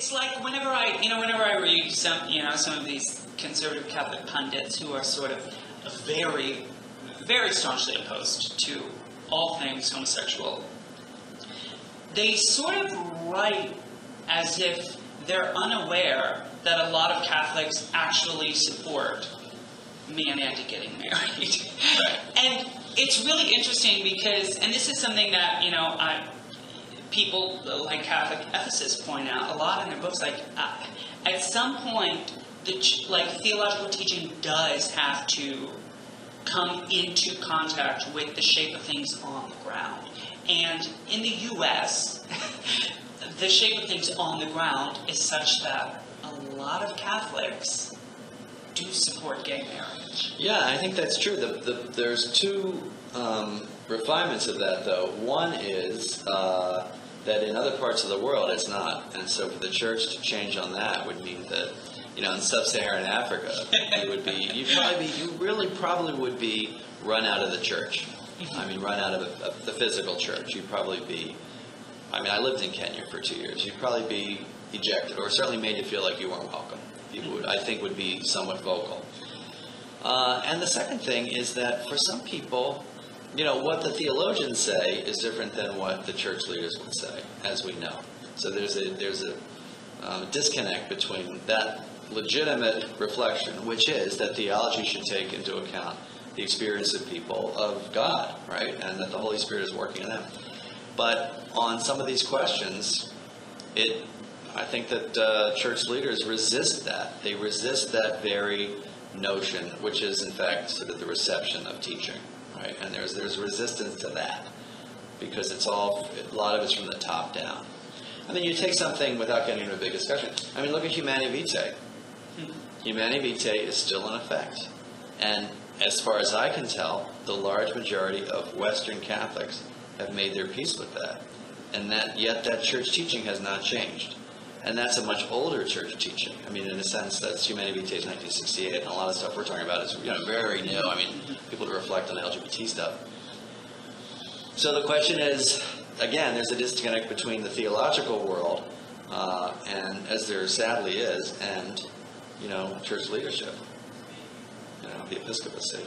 it's like whenever I read some of these conservative Catholic pundits who are sort of very, very staunchly opposed to all things homosexual, they sort of write as if they're unaware that a lot of Catholics actually support man and Andy getting married. And it's really interesting because, and this is something that, people like Catholic ethicists point out a lot in their books, like at some point, theological teaching does have to come into contact with the shape of things on the ground. And in the U.S., the shape of things on the ground is such that a lot of Catholics do support gay marriage. Yeah, I think that's true. There's two refinements of that, though. One is that in other parts of the world it's not. And so for the church to change on that would mean that, in Sub-Saharan Africa, you really probably would be run out of the church. I mean, run out of the physical church. You'd probably be, I lived in Kenya for 2 years. You'd probably be ejected, or certainly made to feel like you weren't welcome. People would be somewhat vocal. And the second thing is that for some people, what the theologians say is different than what the church leaders would say, as we know. So there's a disconnect between that legitimate reflection, which is that theology should take into account the experience of people of God, right? And that the Holy Spirit is working in them. But on some of these questions, I think that church leaders resist that. They resist that very notion, which is in fact sort of the reception of teaching, right? And there's resistance to that because a lot of it's from the top down. I mean, you take something without getting into a big discussion. I mean, look at Humanae Vitae. Humanae Vitae is still in effect, and as far as I can tell, the large majority of Western Catholics have made their peace with that, and yet that church teaching has not changed. And that's a much older church teaching. I mean, in a sense, that's Humanae Vitae is 1968, and a lot of stuff we're talking about is very new. I mean, people to reflect on LGBT stuff. So the question is, again, there's a disconnect between the theological world, and as there sadly is, and church leadership, the episcopacy.